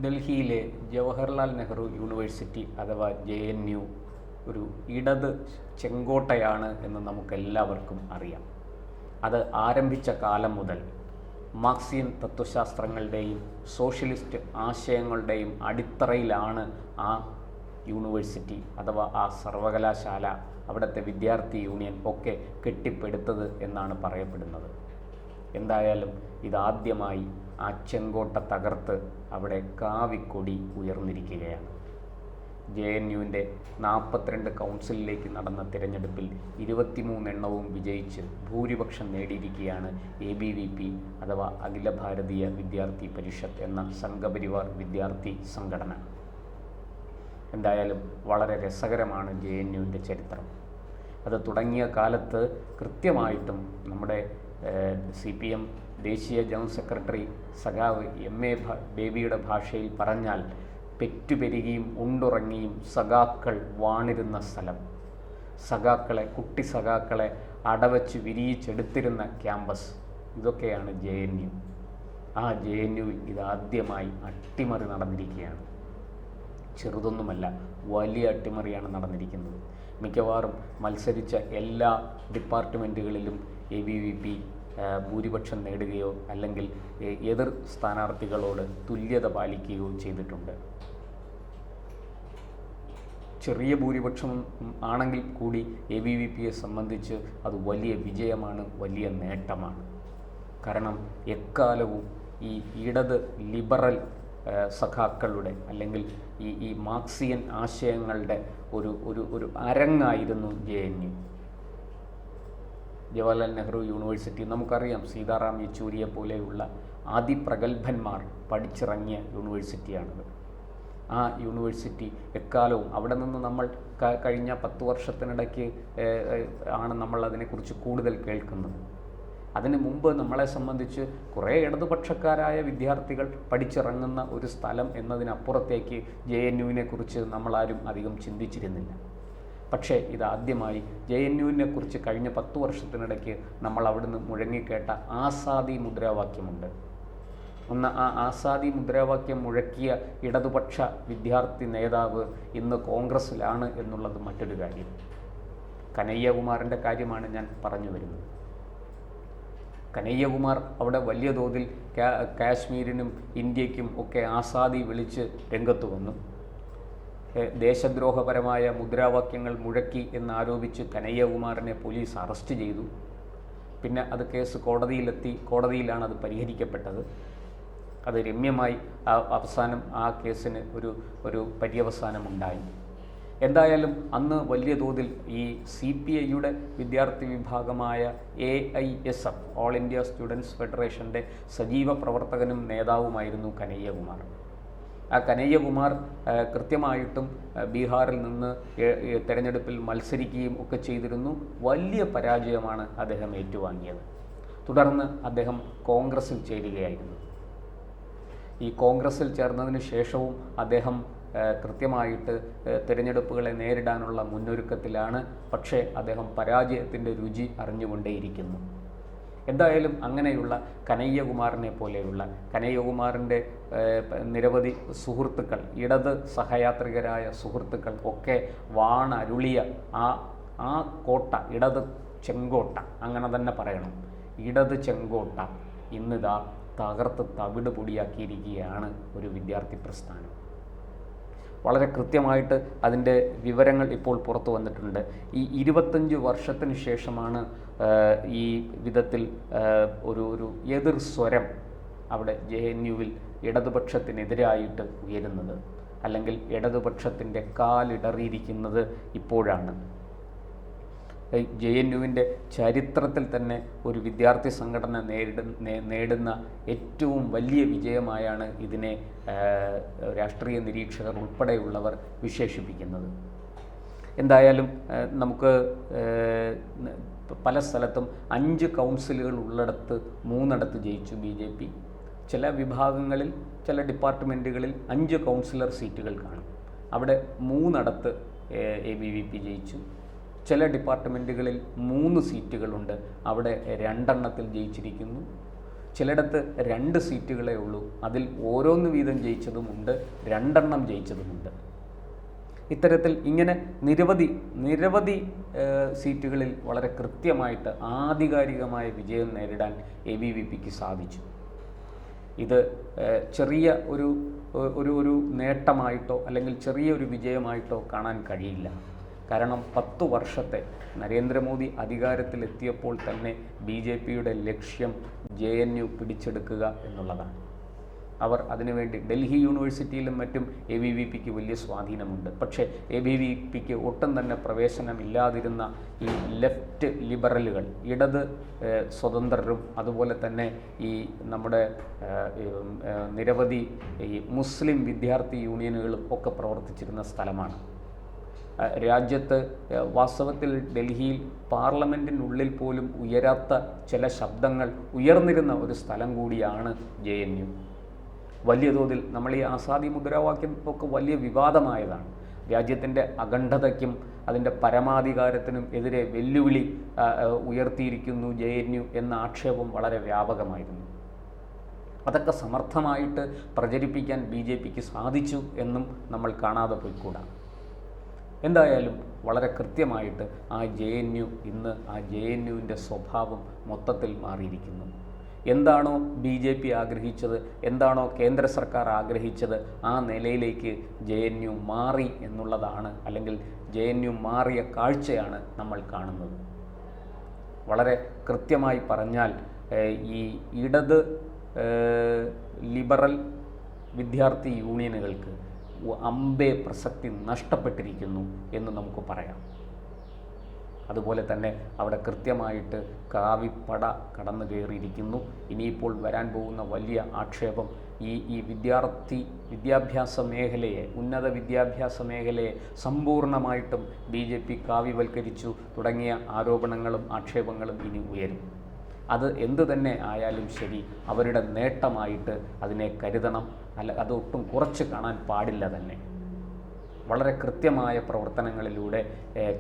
ഡൽഹിയിലെ ജവഹർലാൽ നെഹ്റു യൂണിവേഴ്സിറ്റി അഥവാ JNU ഒരു ഇടത് ചെങ്കോട്ടയാണ് എന്ന് നമുക്കെല്ലാവർക്കും അറിയാം. അത് ആരംഭിച്ച കാലം മുതൽ മാർക്സിയൻ തത്വശാസ്ത്രങ്ങളുടെയും സോഷ്യലിസ്റ്റ് ആശയങ്ങളുടെയും അടിത്തറയിലാണ് ആ യൂണിവേഴ്സിറ്റി അഥവാ ആ സർവകലാശാല, അവിടുത്തെ വിദ്യാർത്ഥി യൂണിയൻ ഒക്കെ കെട്ടിപ്പടുത്തത് എന്നാണ് പറയപ്പെടുന്നത്. എന്തായാലും ഇതാദ്യമായി ആ ചെങ്കോട്ട തകർത്ത് അവിടെ കാവിക്കൊടി ഉയർന്നിരിക്കുകയാണ്. JNUവിൻ്റെ 42 കൗൺസിലിലേക്ക് നടന്ന തിരഞ്ഞെടുപ്പിൽ 23 എണ്ണവും വിജയിച്ച് ഭൂരിപക്ഷം നേടിയിരിക്കുകയാണ് ABVP അഥവാ അഖില ഭാരതീയ വിദ്യാർത്ഥി പരിഷത്ത് എന്ന സംഘപരിവാർ വിദ്യാർത്ഥി സംഘടന. എന്തായാലും വളരെ രസകരമാണ് JNUവിൻ്റെ ചരിത്രം. അത് തുടങ്ങിയ കാലത്ത് കൃത്യമായിട്ടും നമ്മുടെ CPM ദേശീയ ജനറൽ സെക്രട്ടറി സഖാവ് MA ബേബിയുടെ ഭാഷയിൽ പറഞ്ഞാൽ പെറ്റുപെരുകിയും ഉണ്ടുറങ്ങിയും സഖാക്കൾ വാണിരുന്ന സ്ഥലം, സഖാക്കളെ കുട്ടി സഖാക്കളെ അടവച്ച് വിരിയിച്ചെടുത്തിരുന്ന ക്യാമ്പസ്, ഇതൊക്കെയാണ് JNU. ആ JNUവിൽ ഇതാദ്യമായി അട്ടിമറി നടന്നിരിക്കുകയാണ്. ചെറുതൊന്നുമല്ല, വലിയ അട്ടിമറിയാണ് നടന്നിരിക്കുന്നത്. മിക്കവാറും മത്സരിച്ച എല്ലാ ഡിപ്പാർട്ട്മെൻറ്റുകളിലും ABVP ഭൂരിപക്ഷം നേടുകയോ അല്ലെങ്കിൽ എതിർ സ്ഥാനാർത്ഥികളോട് തുല്യത പാലിക്കുകയോ ചെയ്തിട്ടുണ്ട്. ചെറിയ ഭൂരിപക്ഷം ആണെങ്കിൽ കൂടി ABVPയെ സംബന്ധിച്ച് അത് വലിയ വിജയമാണ്, വലിയ നേട്ടമാണ്. കാരണം എക്കാലവും ഈ ഇടത് ലിബറൽ സഖാക്കളുടെ അല്ലെങ്കിൽ ഈ മാർക്സിയൻ ആശയങ്ങളുടെ ഒരു അരങ്ങായിരുന്നു JNU. ജവഹർലാൽ നെഹ്റു യൂണിവേഴ്സിറ്റി നമുക്കറിയാം, സീതാറാം യെച്ചൂരിയെ പോലെയുള്ള അതിപ്രഗത്ഭന്മാർ പഠിച്ചിറങ്ങിയ യൂണിവേഴ്സിറ്റിയാണത്. ആ യൂണിവേഴ്സിറ്റി എക്കാലവും അവിടെ നിന്ന് നമ്മൾ കഴിഞ്ഞ 10 വർഷത്തിനിടയ്ക്ക് ആണ് നമ്മൾ അതിനെക്കുറിച്ച് കൂടുതൽ കേൾക്കുന്നത്. അതിനു മുമ്പ് നമ്മളെ സംബന്ധിച്ച് കുറേ ഇടതുപക്ഷക്കാരായ വിദ്യാർത്ഥികൾ പഠിച്ചിറങ്ങുന്ന ഒരു സ്ഥലം എന്നതിനപ്പുറത്തേക്ക് JNUവിനെ കുറിച്ച് നമ്മളാരും അധികം ചിന്തിച്ചിരുന്നില്ല. പക്ഷേ ഇതാദ്യമായി JNUവിനെ കുറിച്ച് കഴിഞ്ഞ 10 വർഷത്തിനിടയ്ക്ക് നമ്മൾ അവിടുന്ന് മുഴങ്ങിക്കേട്ട ആസാദി മുദ്രാവാക്യമുണ്ട്. ഒന്ന് ആ ആസാദി മുദ്രാവാക്യം മുഴക്കിയ ഇടതുപക്ഷ വിദ്യാർത്ഥി നേതാവ് ഇന്ന് കോൺഗ്രസ്സിലാണ് എന്നുള്ളത് മറ്റൊരു കാര്യം. കനയ്യകുമാറിൻ്റെ കാര്യമാണ് ഞാൻ പറഞ്ഞു വരുന്നത്. കനയ്യകുമാർ അവിടെ വലിയ തോതിൽ കാശ്മീരിനും ഇന്ത്യക്കും ഒക്കെ ആസാദി വിളിച്ച് രംഗത്ത് വന്നു. ദേശദ്രോഹപരമായ മുദ്രാവാക്യങ്ങൾ മുഴക്കി എന്നാരോപിച്ച് കനയ്യകുമാറിനെ പോലീസ് അറസ്റ്റ് ചെയ്തു. പിന്നെ അത് കേസ് കോടതിയിലെത്തി, കോടതിയിലാണ് അത് പരിഹരിക്കപ്പെട്ടത്. അത് രമ്യമായി അവസാനം ആ കേസിന് ഒരു പര്യവസാനമുണ്ടായി. എന്തായാലും അന്ന് വലിയ തോതിൽ ഈ CPIയുടെ വിദ്യാർത്ഥി വിഭാഗമായ AISF ഓൾ ഇന്ത്യ സ്റ്റുഡൻസ് ഫെഡറേഷൻ്റെ സജീവ പ്രവർത്തകനും നേതാവുമായിരുന്നു കനയ്യകുമാർ. ആ കനയ്യകുമാർ കൃത്യമായിട്ടും ബീഹാറിൽ നിന്ന് തെരഞ്ഞെടുപ്പിൽ മത്സരിക്കുകയും ഒക്കെ ചെയ്തിരുന്നു. വലിയ പരാജയമാണ് അദ്ദേഹം ഏറ്റുവാങ്ങിയത്. തുടർന്ന് അദ്ദേഹം കോൺഗ്രസ്സിൽ ചേരുകയായിരുന്നു. ഈ കോൺഗ്രസ്സിൽ ചേർന്നതിന് ശേഷവും അദ്ദേഹം കൃത്യമായിട്ട് തിരഞ്ഞെടുപ്പുകളെ നേരിടാനുള്ള മുന്നൊരുക്കത്തിലാണ്. പക്ഷേ അദ്ദേഹം പരാജയത്തിൻ്റെ രുചി അറിഞ്ഞുകൊണ്ടേയിരിക്കുന്നു. എന്തായാലും അങ്ങനെയുള്ള കനയ്യകുമാറിനെ പോലെയുള്ള കനയ്യകുമാറിൻ്റെ നിരവധി സുഹൃത്തുക്കൾ, ഇടത് സഹയാത്രികരായ സുഹൃത്തുക്കൾ ഒക്കെ വാണരുളിയ ആ കോട്ട, ഇടത് ചെങ്കോട്ട, അങ്ങനെ തന്നെ പറയണം, ഇടത് ചെങ്കോട്ട ഇന്നിതാ തകർത്ത് തവിട് പൊടിയാക്കിയിരിക്കുകയാണ് ഒരു വിദ്യാർത്ഥി പ്രസ്ഥാനം. വളരെ കൃത്യമായിട്ട് അതിൻ്റെ വിവരങ്ങൾ ഇപ്പോൾ പുറത്തു വന്നിട്ടുണ്ട്. ഈ 25 വർഷത്തിന് ശേഷമാണ് ഈ വിധത്തിൽ ഒരു എതിർ സ്വരം അവിടെ JNUവിൽ ഇടതുപക്ഷത്തിനെതിരായിട്ട് ഉയരുന്നത്, അല്ലെങ്കിൽ ഇടതുപക്ഷത്തിൻ്റെ കാലിടറിയിരിക്കുന്നത് ഇപ്പോഴാണ്. JNUവിൻ്റെ ചരിത്രത്തിൽ തന്നെ ഒരു വിദ്യാർത്ഥി സംഘടന നേടുന്ന ഏറ്റവും വലിയ വിജയമായാണ് ഇതിനെ രാഷ്ട്രീയ നിരീക്ഷകർ ഉൾപ്പെടെയുള്ളവർ വിശേഷിപ്പിക്കുന്നത്. എന്തായാലും നമുക്ക് പല സ്ഥലത്തും 5 കൗൺസിലുകൾ ഉള്ളിടത്ത് 3 ജയിച്ചു BJP. ചില വിഭാഗങ്ങളിൽ, ചില ഡിപ്പാർട്ട്മെൻറ്റുകളിൽ 5 കൗൺസിലർ സീറ്റുകൾ കാണും. അവിടെ 3 ABVP ജയിച്ചു. ചില ഡിപ്പാർട്ട്മെൻറ്റുകളിൽ 3 സീറ്റുകളുണ്ട്, അവിടെ 2 ജയിച്ചിരിക്കുന്നു. ചിലയിടത്ത് 2 സീറ്റുകളേ ഉള്ളൂ. അതിൽ ഓരോന്ന് വീതം ജയിച്ചതുമുണ്ട്, 2 ജയിച്ചതുമുണ്ട്. ഇത്തരത്തിൽ ഇങ്ങനെ നിരവധി സീറ്റുകളിൽ വളരെ കൃത്യമായിട്ട് ആധികാരികമായ വിജയം നേരിടാൻ ABVPക്ക് സാധിച്ചു. ഇത് ചെറിയ ഒരു നേട്ടമായിട്ടോ അല്ലെങ്കിൽ ചെറിയൊരു വിജയമായിട്ടോ കാണാൻ കഴിയില്ല. കാരണം 10 വർഷത്തെ നരേന്ദ്രമോദി അധികാരത്തിലെത്തിയപ്പോൾ തന്നെ BJPയുടെ ലക്ഷ്യം JNU പിടിച്ചെടുക്കുക എന്നുള്ളതാണ്. അവർ അതിനുവേണ്ടി ഡൽഹി യൂണിവേഴ്സിറ്റിയിലും മറ്റും ABVPക്ക് വലിയ സ്വാധീനമുണ്ട്. പക്ഷേ ABVPക്ക് ഒട്ടും തന്നെ പ്രവേശനമില്ലാതിരുന്ന ഈ ലെഫ്റ്റ് ലിബറലുകൾ, ഇടത് സ്വതന്ത്രരും അതുപോലെ തന്നെ ഈ നമ്മുടെ നിരവധി ഈ മുസ്ലിം വിദ്യാർത്ഥി യൂണിയനുകളും ഒക്കെ പ്രവർത്തിച്ചിരുന്ന സ്ഥലമാണ്. രാജ്യത്ത് വാസ്തവത്തിൽ ഡൽഹിയിൽ പാർലമെൻറ്റിനുള്ളിൽ പോലും ഉയരാത്ത ചില ശബ്ദങ്ങൾ ഉയർന്നിരുന്ന ഒരു സ്ഥലം കൂടിയാണ് JNU. വലിയ തോതിൽ നമ്മൾ ഈ ആസാദി മുദ്രാവാക്യം ഒക്കെ വലിയ വിവാദമായതാണ്. രാജ്യത്തിൻ്റെ അഖണ്ഡതയ്ക്കും അതിൻ്റെ പരമാധികാരത്തിനും എതിരെ വെല്ലുവിളി ഉയർത്തിയിരിക്കുന്നു JNU എന്ന ആക്ഷേപം വളരെ വ്യാപകമായിരുന്നു. അതൊക്കെ സമർത്ഥമായിട്ട് പ്രചരിപ്പിക്കാൻ BJPക്ക് സാധിച്ചു എന്നും നമ്മൾ കാണാതെ പോയിക്കൂടാ. എന്തായാലും വളരെ കൃത്യമായിട്ട് ആ JNU ഇന്ന് ആ JNUവിൻ്റെ സ്വഭാവം മൊത്തത്തിൽ മാറിയിരിക്കുന്നു. എന്താണോ BJP ആഗ്രഹിച്ചത്, എന്താണോ കേന്ദ്ര സർക്കാർ ആഗ്രഹിച്ചത്, ആ നിലയിലേക്ക് JNU മാറി എന്നുള്ളതാണ്, അല്ലെങ്കിൽ JNU മാറിയ കാഴ്ചയാണ് നമ്മൾ കാണുന്നത്. വളരെ കൃത്യമായി പറഞ്ഞാൽ ഈ ഇടത് ലിബറൽ വിദ്യാർത്ഥി യൂണിയനുകൾക്ക് അമ്പേ പ്രസക്തി നഷ്ടപ്പെട്ടിരിക്കുന്നു എന്ന് നമുക്ക് പറയാം. അതുപോലെ തന്നെ അവിടെ കൃത്യമായിട്ട് കാവിപ്പട കടന്നു കയറിയിരിക്കുന്നു. ഇനിയിപ്പോൾ വരാൻ പോകുന്ന വലിയ ആക്ഷേപം ഈ വിദ്യാഭ്യാസ മേഖലയെ, ഉന്നത വിദ്യാഭ്യാസ മേഖലയെ സമ്പൂർണ്ണമായിട്ടും BJP കാവ്യവൽക്കരിച്ചു തുടങ്ങിയ ആരോപണങ്ങളും ആക്ഷേപങ്ങളും ഇനി ഉയരും. അത് എന്തു തന്നെ ആയാലും ശരി, അവരുടെ നേട്ടമായിട്ട് അതിനെ കരുതണം. അതൊട്ടും കുറച്ച് കാണാൻ പാടില്ല തന്നെ. വളരെ കൃത്യമായ പ്രവർത്തനങ്ങളിലൂടെ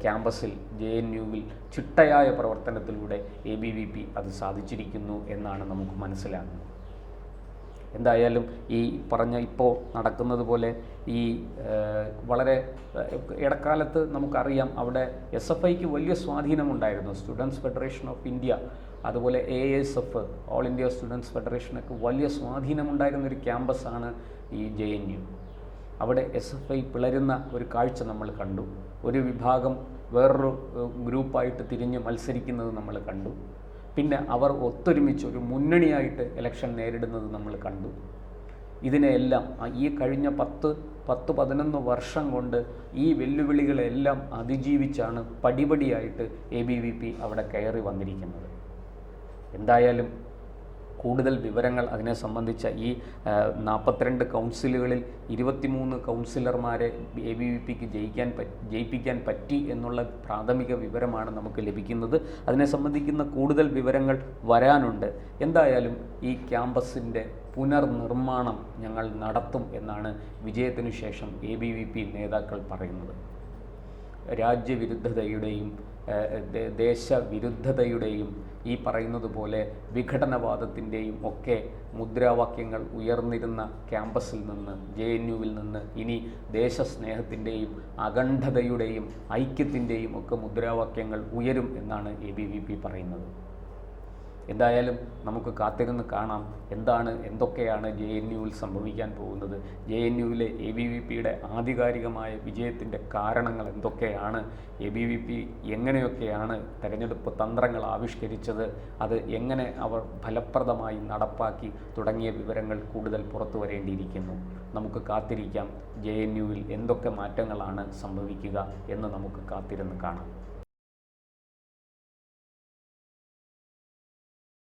ക്യാമ്പസിൽ JNUവിൽ ചിട്ടയായ പ്രവർത്തനത്തിലൂടെ ABVP അത് സാധിച്ചിരിക്കുന്നു എന്നാണ് നമുക്ക് മനസ്സിലാകുന്നത്. എന്തായാലും ഈ പറഞ്ഞ ഇപ്പോൾ നടക്കുന്നത് പോലെ ഈ വളരെ ഇടക്കാലത്ത് നമുക്കറിയാം അവിടെ SFIക്ക് വലിയ സ്വാധീനമുണ്ടായിരുന്നു. സ്റ്റുഡൻസ് ഫെഡറേഷൻ ഓഫ് ഇന്ത്യ, അതുപോലെ ASF, ഓൾ ഇന്ത്യ സ്റ്റുഡൻസ് ഫെഡറേഷനൊക്കെ വലിയ സ്വാധീനമുണ്ടായിരുന്നൊരു ക്യാമ്പസാണ് ഈ JNU. അവിടെ SFI പിളരുന്ന ഒരു കാഴ്ച നമ്മൾ കണ്ടു. ഒരു വിഭാഗം വേറൊരു ഗ്രൂപ്പായിട്ട് തിരിഞ്ഞ് മത്സരിക്കുന്നത് നമ്മൾ കണ്ടു. പിന്നെ അവർ ഒത്തൊരുമിച്ച് ഒരു മുന്നണിയായിട്ട് ഇലക്ഷൻ നേരിടുന്നത് നമ്മൾ കണ്ടു. ഇതിനെല്ലാം ഈ കഴിഞ്ഞ 10-11 വർഷം കൊണ്ട് ഈ വെല്ലുവിളികളെല്ലാം അതിജീവിച്ചാണ് പടിപടിയായിട്ട് ABVP അവിടെ കയറി വന്നിരിക്കുന്നത്. എന്തായാലും കൂടുതൽ വിവരങ്ങൾ അതിനെ സംബന്ധിച്ച ഈ 42 കൗൺസിലുകളിൽ 23 കൗൺസിലർമാരെ ABVPക്ക് ജയിപ്പിക്കാൻ പറ്റി എന്നുള്ള പ്രാഥമിക വിവരമാണ് നമുക്ക് ലഭിക്കുന്നത്. അതിനെ സംബന്ധിക്കുന്ന കൂടുതൽ വിവരങ്ങൾ വരാനുണ്ട്. എന്തായാലും ഈ ക്യാമ്പസിൻ്റെ പുനർനിർമ്മാണം ഞങ്ങൾ നടത്തും എന്നാണ് വിജയത്തിനു ശേഷം ABVP നേതാക്കൾ പറയുന്നത്. രാജ്യവിരുദ്ധതയുടെയും ദേശവിരുദ്ധതയുടെയും ഈ പറയുന്നത് പോലെ വിഘടനവാദത്തിൻ്റെയും ഒക്കെ മുദ്രാവാക്യങ്ങൾ ഉയർന്നിരുന്ന ക്യാമ്പസിൽ നിന്ന്, JNUവിൽ നിന്ന് ഇനി ദേശസ്നേഹത്തിൻ്റെയും അഖണ്ഡതയുടെയും ഐക്യത്തിൻ്റെയും ഒക്കെ മുദ്രാവാക്യങ്ങൾ ഉയരും എന്നാണ് ABVP പറയുന്നത്. എന്തായാലും നമുക്ക് കാത്തിരുന്ന് കാണാം എന്തൊക്കെയാണ് JNUവിൽ സംഭവിക്കാൻ പോകുന്നത്. JNUവിലെ ABVPയുടെ ആധികാരികമായ വിജയത്തിൻ്റെ കാരണങ്ങൾ എന്തൊക്കെയാണ്, ABVP എങ്ങനെയൊക്കെയാണ് തെരഞ്ഞെടുപ്പ് തന്ത്രങ്ങൾ ആവിഷ്കരിച്ചത്, അത് എങ്ങനെ അവർ ഫലപ്രദമായി നടപ്പാക്കി തുടങ്ങിയ വിവരങ്ങൾ കൂടുതൽ പുറത്തു വരേണ്ടിയിരിക്കുന്നു. നമുക്ക് കാത്തിരിക്കാം JNUവിൽ എന്തൊക്കെ മാറ്റങ്ങളാണ് സംഭവിക്കുക എന്ന് നമുക്ക് കാത്തിരുന്ന് കാണാം.